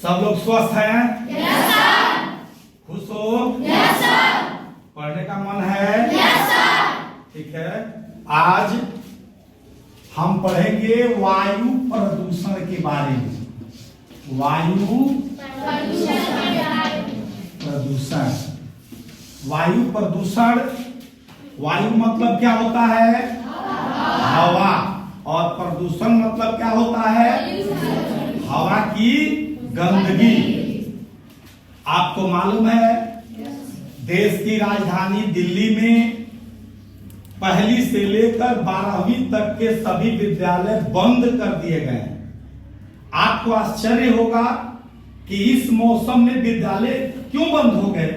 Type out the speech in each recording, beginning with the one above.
सब लोग स्वस्थ हैं? Yes sir. खुश हो? Yes sir. पढ़ने का मन है? Yes sir. ठीक है। आज हम पढ़ेंगे वायु प्रदूषण के बारे में। वायु प्रदूषण। वायु प्रदूषण, वायु मतलब क्या होता है? हवा। और प्रदूषण मतलब क्या होता है? हवा की गंदगी। आपको मालूम है देश की राजधानी दिल्ली में पहली से लेकर 12वीं तक के सभी विद्यालय बंद कर दिए गए हैं। आपको आश्चर्य होगा कि इस मौसम में विद्यालय क्यों बंद हो गए?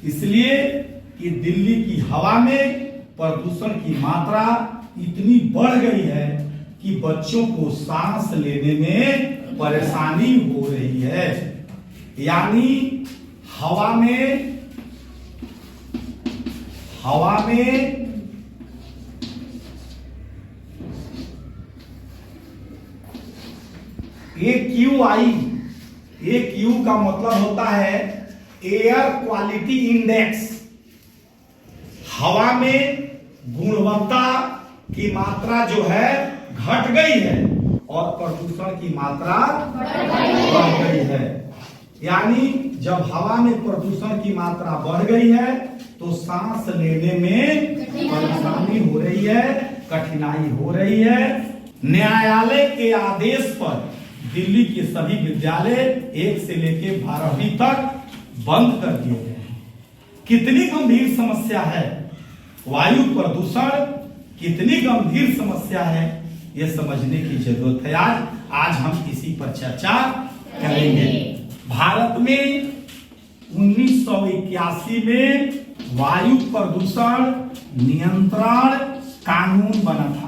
इसलिए कि दिल्ली की हवा में प्रदूषण की मात्रा इतनी बढ़ गई है कि बच्चों को सांस लेने में परेशानी हो रही है। यानी हवा में AQI, AQ का मतलब होता है एयर क्वालिटी इंडेक्स। हवा में गुणवत्ता की मात्रा जो है घट गई है और प्रदूषण की मात्रा बढ़ गई है। यानी जब हवा में प्रदूषण की मात्रा बढ़ गई है तो सांस लेने में परेशानी हो रही है, कठिनाई हो रही है। न्यायालय के आदेश पर दिल्ली के सभी विद्यालय 1 से लेकर 12वीं तक बंद कर दिए गए हैं। कितनी गंभीर समस्या है वायु प्रदूषण, कितनी गंभीर समस्या है, यह समझने की जरूरत है। आज हम इसी पर चर्चा करेंगे। भारत में 1981 में वायु प्रदूषण नियंत्रण कानून बना था।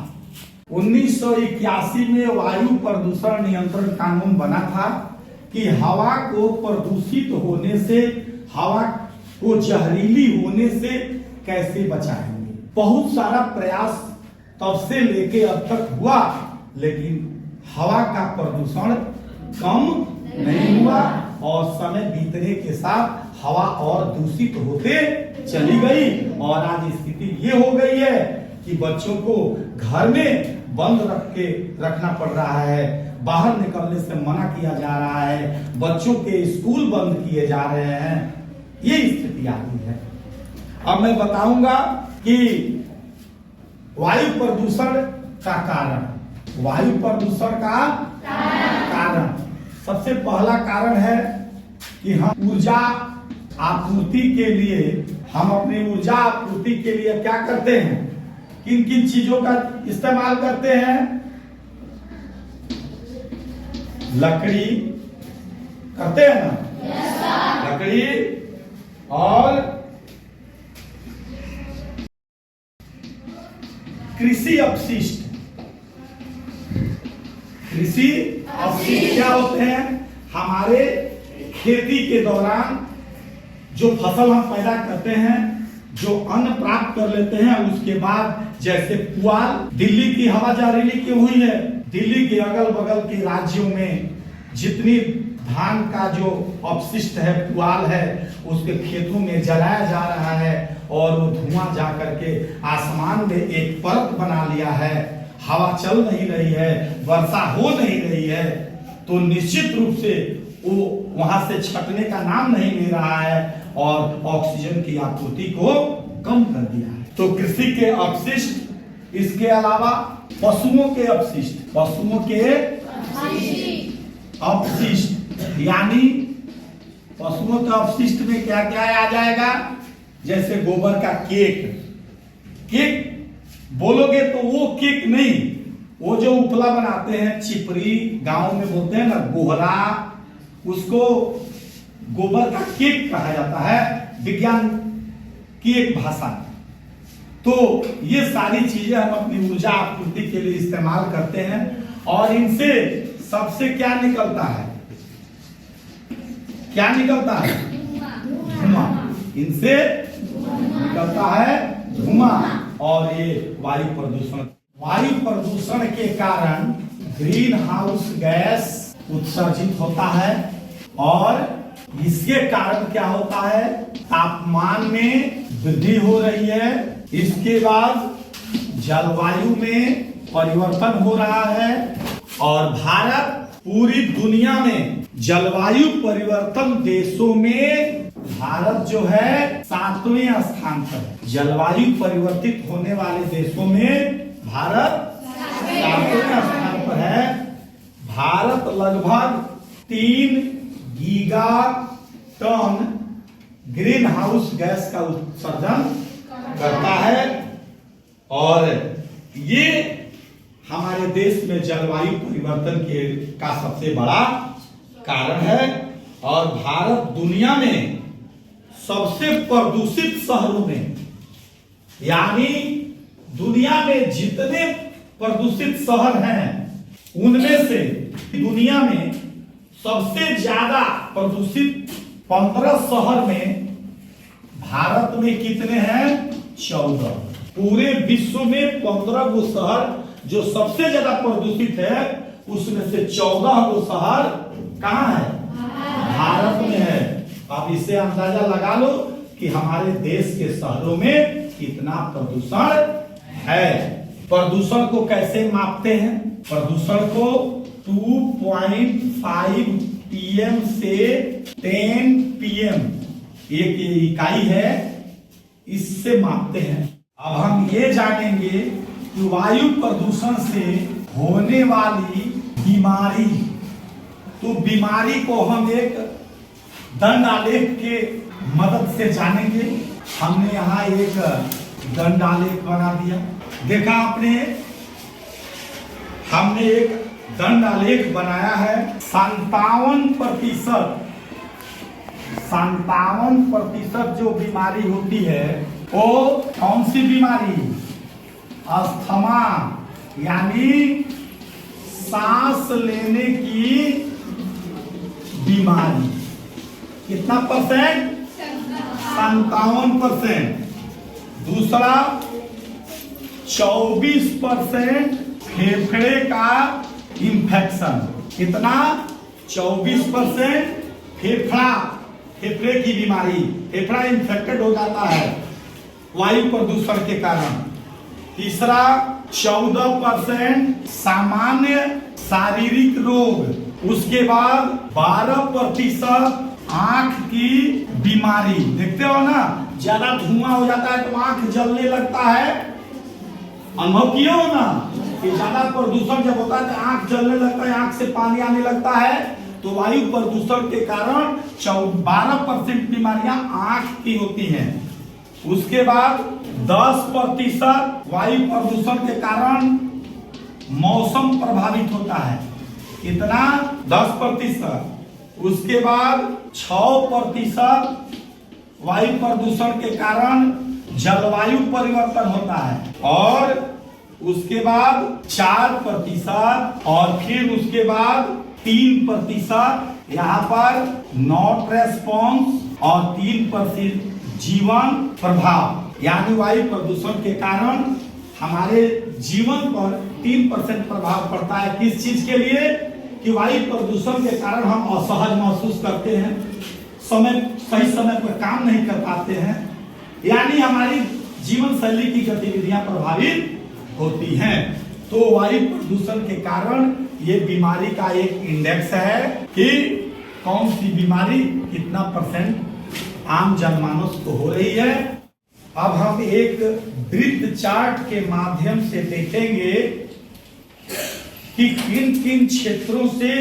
1981 में वायु प्रदूषण नियंत्रण कानून बना था कि हवा को प्रदूषित होने से, हवा को जहरीली होने से कैसे बचाएंगे। बहुत सारा प्रयास तब से लेके अब तक हुआ, लेकिन हवा का प्रदूषण कम नहीं हुआ और समय बीतने के साथ हवा और दूषित होते चली गई। और आज स्थिति ये हो गई है कि बच्चों को घर में बंद रखना पड़ रहा है, बाहर निकलने से मना किया जा रहा है, बच्चों के स्कूल बंद किए जा रहे हैं। ये स्थिति आ गई है। अब मैं बताऊंगा कि वायु प्रदूषण का कारण, वायु प्रदूषण का कारण सबसे पहला कारण है कि हम ऊर्जा आपूर्ति के लिए, हम अपनी ऊर्जा आपूर्ति के लिए क्या करते हैं, किन किन चीजों का इस्तेमाल करते हैं? लकड़ी करते हैं ना? yes, लकड़ी और कृषि अपशिष्ट। कृषि अपशिष्ट क्या होते हैं? हमारे खेती के दौरान जो फसल हम पैदा करते हैं, जो अन्न प्राप्त कर लेते हैं, उसके बाद जैसे पुआल, दिल्ली की हवा जहरीली क्यों हुई है? दिल्ली के अगल बगल के राज्यों में जितनी धान का जो अपशिष्ट है, पुआल है, उसके खेतों में जलाया जा रहा है और वो धुआं जा करके आसमान में एक परत बना लिया है। हवा चल नहीं रही है, वर्षा हो नहीं रही है, तो निश्चित रूप से वो वहां से छटने का नाम नहीं ले रहा है और ऑक्सीजन की आपूर्ति को कम कर दिया है। तो कृषि के अपशिष्ट, इसके अलावा पशुओं के अपशिष्ट, पशुओं के अपशिष्ट, यानी पशुओं के अपशिष्ट में क्या क्या आ जाएगा? जैसे गोबर का केक। केक बोलोगे तो वो केक नहीं, वो जो उपला बनाते हैं, चिपरी गांव में बोलते हैं ना, गोहरा, उसको गोबर का केक कहा जाता है विज्ञान की एक भाषा। तो ये सारी चीजें हम अपनी ऊर्जा आपूर्ति के लिए इस्तेमाल करते हैं और इनसे सबसे क्या निकलता है? क्या निकलता है? धुआं। इनसे निकलता है धुआं और ये वायु प्रदूषण। वायु प्रदूषण के कारण ग्रीन हाउस गैस उत्सर्जित होता है और इसके कारण क्या होता है, तापमान में वृद्धि हो रही है। इसके बाद जलवायु में परिवर्तन हो रहा है और भारत पूरी दुनिया में जलवायु परिवर्तन देशों में भारत जो है 7वें स्थान पर है। जलवायु परिवर्तित होने वाले देशों में भारत 7वें स्थान पर है। भारत लगभग 3 gigaton greenhouse gas का उत्सर्जन करता है और ये हमारे देश में जलवायु परिवर्तन का सबसे बड़ा कारण है। और भारत दुनिया में सबसे प्रदूषित शहरों में, यानी दुनिया में जितने प्रदूषित शहर हैं उनमें से दुनिया में सबसे ज्यादा प्रदूषित 15 शहर में भारत में कितने हैं, 14। पूरे विश्व में 15 गो शहर जो सबसे ज्यादा प्रदूषित है उसमें से 14 गो शहर कहाँ है, भारत में है। अब इससे अंदाजा लगा लो कि हमारे देश के शहरों में कितना प्रदूषण है। प्रदूषण को कैसे मापते हैं, प्रदूषण को 2.5 pm से 10 pm एक इकाई है, इससे मापते हैं। अब हम ये जानेंगे कि वायु प्रदूषण से होने वाली बीमारी, तो बीमारी को हम एक दंड आलेख के मदद से जानेंगे। हमने यहाँ एक दंड आलेख बना दिया, देखा आपने, हमने एक दंड आलेख बनाया है। 57% जो बीमारी होती है वो कौन सी बीमारी, अस्थमा, यानी सांस लेने की बीमारी। कितना परसेंट, 57%। दूसरा 24% फेफड़े का इंफेक्शन। कितना, 24% फेफड़े की बीमारी, फेफड़ा इंफेक्टेड हो जाता है वायु प्रदूषण के कारण। तीसरा 14% सामान्य शारीरिक रोग। उसके बाद 12% आंख की बीमारी। देखते हो ना, ज्यादा धुआं हो जाता है तो आंख जलने लगता है, अनुभव किए हो ना कि ज्यादा प्रदूषण जब होता है तो आंख जलने लगता है, आंख से पानी आने लगता है। तो वायु प्रदूषण के कारण 12% बीमारियां आंख की होती हैं। उसके बाद 10% वायु प्रदूषण के कारण मौसम प्रभावित होता है। कितना, 10%। उसके बाद 6% वायु प्रदूषण के कारण जलवायु परिवर्तन होता है। और उसके बाद 4% और फिर उसके बाद 3% यहाँ पर नॉट रेस्पॉन्स और 3% जीवन प्रभाव, यानी वायु प्रदूषण के कारण हमारे जीवन पर 3% प्रभाव पड़ता है। किस चीज के लिए, कि वायु प्रदूषण के कारण हम असहज महसूस करते हैं, सही समय पर काम नहीं कर पाते हैं, यानी हमारी जीवन शैली की गतिविधियां प्रभावित होती हैं। तो वायु प्रदूषण के कारण ये बीमारी का एक इंडेक्स है कि कौन सी बीमारी कितना % आम जनमानस को हो रही है। अब हम एक वृत्त चार्ट के माध्यम से देखेंगे कि किन किन क्षेत्रों से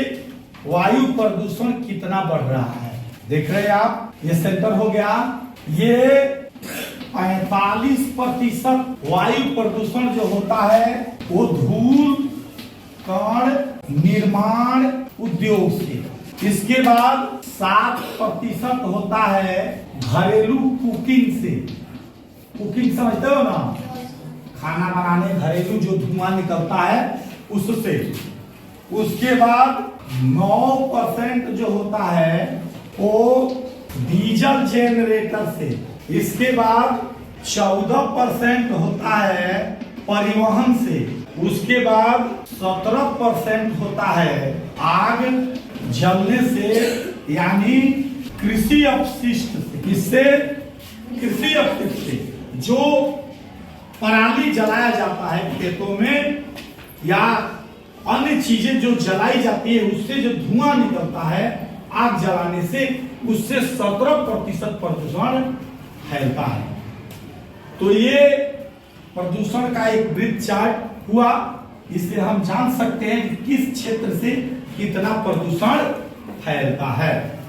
वायु प्रदूषण कितना बढ़ रहा है। देख रहे हैं आप, ये सेंटर हो गया, ये 45% वायु प्रदूषण जो होता है वो धूल कण निर्माण उद्योग से। इसके बाद 7% होता है घरेलू कुकिंग से। कुकिंग समझते हो ना, खाना बनाने घरेलू जो धुआं निकलता है उससे। उसके बाद 9% जो होता है वो डीजल जेनरेटर से। इसके बाद 14% होता है परिवहन से। उसके बाद 17% होता है आग जलने से यानी कृषि अपशिष्ट से, किससे? कृषि अपशिष्ट से। जो पराली जलाया जाता है खेतों में या अन्य चीजें जो जलाई जाती है, उससे जो धुआं निकलता है आग जलाने से, उससे 17% प्रदूषण फैलता है। तो ये प्रदूषण का एक वृत्त चार्ट हुआ। इससे हम जान सकते हैं कि किस क्षेत्र से कितना प्रदूषण फैलता है।